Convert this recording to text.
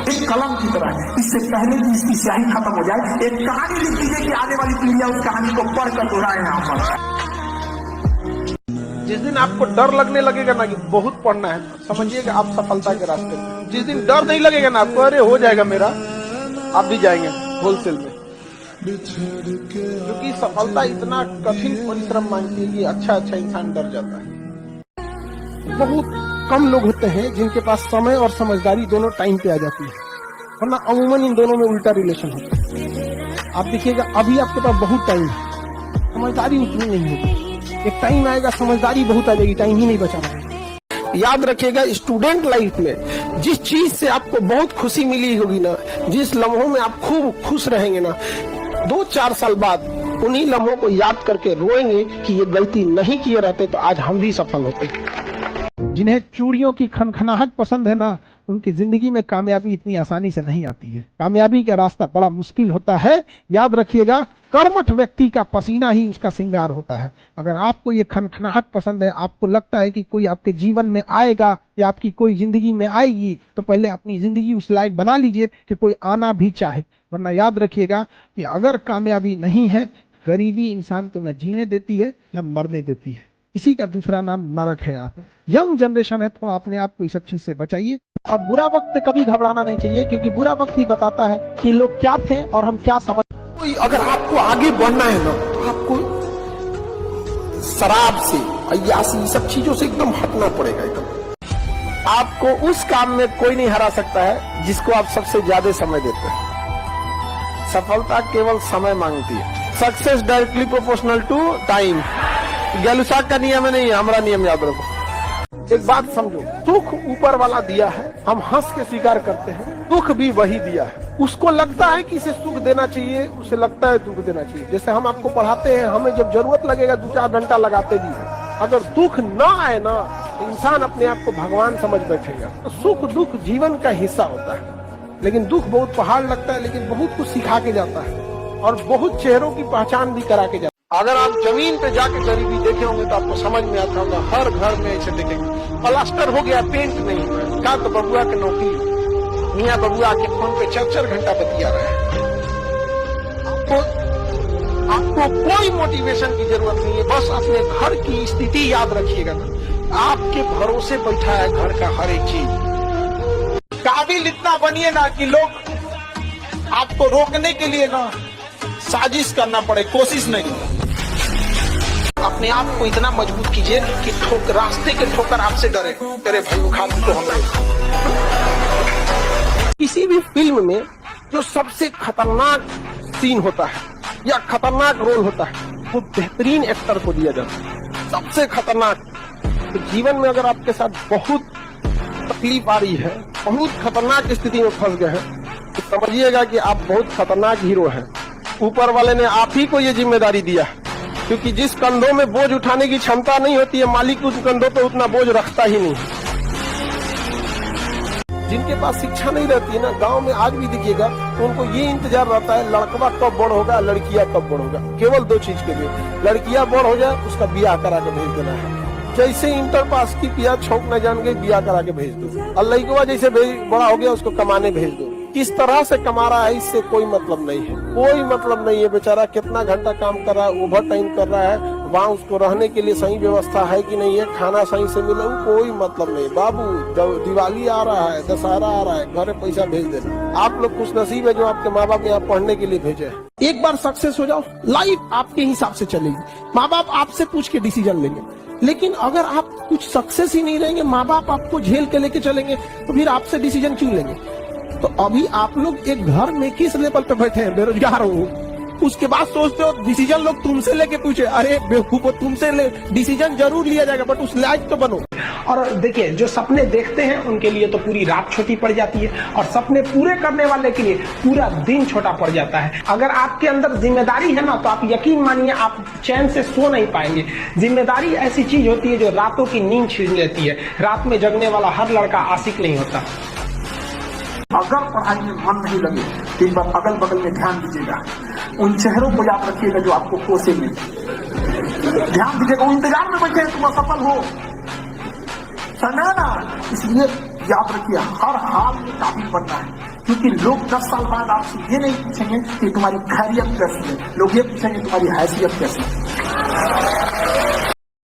एक कलम की तरह है। इससे पहले कि इसकी स्याही खत्म हो जाए, एक कहानी लिख दीजिए कि आने वाली पीढ़ियां उस कहानी को पढ़कर दोहराए यहाँ पर। जिस दिन आपको डर लगने लगेगा ना कि बहुत पढ़ना है, समझिए कि आप सफलता के रास्ते में। जिस दिन डर नहीं लगेगा ना आपको, अरे हो जाएगा मेरा, आप भी जाएंगे होलसेल में। क्योंकि सफलता इतना कठिन परिश्रम मांगती है कि अच्छा इंसान डर जाता है। बहुत कम लोग होते हैं जिनके पास समय और समझदारी दोनों टाइम पे आ जाती है, वरना अमूमन इन दोनों में उल्टा रिलेशन होता है। आप देखिएगा अभी आपके पास बहुत टाइम है, समझदारी उतनी नहीं होगी। एक टाइम आएगा समझदारी बहुत आ जाएगी, टाइम ही नहीं बचा रहेगा। याद रखिएगा, स्टूडेंट लाइफ में जिस चीज से आपको बहुत खुशी मिली होगी ना, जिस लम्हों में आप खूब खुश रहेंगे ना, 2-4 साल बाद उन्हीं लम्हों को याद करके रोएंगे कि ये गलती नहीं किए रहते तो आज हम भी सफल होते। जिन्हें चूड़ियों की खनखनाहट पसंद है ना, उनकी जिंदगी में कामयाबी इतनी आसानी से नहीं आती है। कामयाबी का रास्ता बड़ा मुश्किल होता है। याद रखिएगा, कर्मठ व्यक्ति का पसीना ही उसका श्रृंगार होता है। अगर आपको ये खनखनाहट पसंद है, आपको लगता है कि कोई आपके जीवन में आएगा या आपकी कोई जिंदगी में आएगी, तो पहले अपनी जिंदगी उस लायक बना लीजिए कि कोई आना भी चाहे। वरना याद रखिएगा कि अगर कामयाबी नहीं है, गरीबी इंसान को न जीने देती है न मरने देती है। इसी का दूसरा नाम नरक है। आप यंग जनरेशन है तो अपने आप को इस सब चीज से बचाइए। और बुरा वक्त से कभी घबराना नहीं चाहिए, क्योंकि बुरा वक्त ही बताता है कि लोग क्या थे और हम क्या समझ। अगर आपको आगे बढ़ना है ना, तो आपको शराब से, अय्यासी, सब चीजों से एकदम हटना पड़ेगा। एकदम आपको उस काम में कोई नहीं हरा सकता है जिसको आप सबसे ज्यादा समय देते हैं। सफलता केवल समय मांगती है। Success directly proportional to time. Gay Lussac का नियम है, नहीं हमारा नियम याद रखो। एक बात समझो, सुख ऊपर वाला दिया है, हम हंस के स्वीकार करते हैं। दुख भी वही दिया है। उसको लगता है कि इसे सुख देना चाहिए, उसे लगता है दुख देना चाहिए। जैसे हम आपको पढ़ाते हैं, हमें जब जरूरत लगेगा 2-4 घंटा लगाते भी है। अगर दुख ना आए ना, इंसान अपने आप को भगवान समझ बैठेगा। तो सुख दुख जीवन का हिस्सा होता है, लेकिन दुख बहुत पहाड़ लगता है, लेकिन बहुत कुछ सिखा के जाता है और बहुत चेहरों की पहचान भी करा के जाता है। अगर आप जमीन पे जाके गरीबी देखे होंगे तो आपको समझ में आता होगा, हर घर में ऐसे देखेंगे प्लास्टर हो गया, पेंट नहीं हुआ। का तो बबुआ के नौकरी, मियाँ बबुआ के फोन पे 4-4 घंटा बतिया रहे हैं। आपको कोई मोटिवेशन की जरूरत नहीं है, बस अपने घर की स्थिति याद रखिएगा ना। आपके भरोसे बैठा है घर का हर एक चीज। काबिल इतना बनिए ना कि लोग आपको रोकने के लिए ना साजिश करना पड़े, कोशिश नहीं। अपने आप को इतना मजबूत कीजिए कि रास्ते के ठोकर आपसे डरे, तेरे भाई उखाड़ तो हम। किसी भी फिल्म में जो सबसे खतरनाक सीन होता है या खतरनाक रोल होता है, वो बेहतरीन एक्टर को दिया जाता है, सबसे खतरनाक। तो जीवन में अगर आपके साथ बहुत तकलीफ आ रही है, बहुत खतरनाक स्थिति में फंस गए हैं, तो समझिएगा कि आप बहुत खतरनाक हीरो हैं। ऊपर वाले ने आप ही को ये जिम्मेदारी दिया, क्योंकि जिस कंधों में बोझ उठाने की क्षमता नहीं होती है, मालिक उस कंधों पे उतना बोझ रखता ही नहीं। जिनके पास शिक्षा नहीं रहती है ना, गांव में आज भी दिखिएगा, तो उनको ये इंतजार रहता है लड़कवा कब बड़ होगा, लड़कियां कब बड़ होगा। केवल 2 चीज के लिए, लड़कियां बड़ हो जाए, उसका ब्याह करा के भेज देना है। जैसे इंटर पास की पिया छौंक न जान गई, ब्याह करा के भेज दो। और लड़कवा जैसे बड़ा हो गया, उसको कमाने भेज दो। किस तरह से कमा रहा है इससे कोई मतलब नहीं है, कोई मतलब नहीं है। बेचारा कितना घंटा काम कर रहा है, ओवर टाइम कर रहा है, वहाँ उसको रहने के लिए सही व्यवस्था है कि नहीं है, खाना सही से मिले, कोई मतलब नहीं। बाबू, जब दिवाली आ रहा है, दशहरा आ रहा है, घर पैसा भेज देना। आप लोग खुश नसीब है जो आपके माँ बाप यहाँ पढ़ने के लिए भेजे। एक बार सक्सेस हो जाओ, लाइफ आपके हिसाब से चलेगी। माँ बाप आपसे पूछ के डिसीजन लेंगे, लेकिन अगर आप कुछ सक्सेस ही नहीं रहेंगे, माँ बाप आपको झेल के लेके चलेंगे, तो फिर आपसे डिसीजन क्यों लेंगे। तो अभी आप लोग एक घर में किस लेवल पे बैठे हैं, बेरोजगार हो, उसके बाद सोचते हो डिसीजन लोग तुमसे लेके पूछे। अरे बेवकूफो, तुमसे डिसीजन जरूर लिया जाएगा, बट उस लायक तो बनो। और देखिए, जो सपने देखते हैं उनके लिए तो पूरी रात छोटी पड़ जाती है, और सपने पूरे करने वाले के लिए पूरा दिन छोटा पड़ जाता है। अगर आपके अंदर जिम्मेदारी है ना, तो आप यकीन मानिए आप चैन से सो नहीं पाएंगे। जिम्मेदारी ऐसी चीज होती है जो रातों की नींद छीन लेती है। रात में जगने वाला हर लड़का आशिक नहीं होता। अगर पढ़ाई में मन नहीं लगे तो एक बार अगल बगल में ध्यान दीजिएगा, उन चेहरों को याद रखिएगा जो आपको कोसेंगे। ध्यान दीजिएगा, वो इंतजार में बैठे हैं तुम असफल हो, ना। इसलिए याद रखिए हर हाल में काबिल बनना है, क्योंकि लोग 10 साल बाद आपसे ये नहीं पूछेंगे कि तुम्हारी खैरियत कैसी है, लोग ये पूछेंगे तुम्हारी हैसियत कैसी है।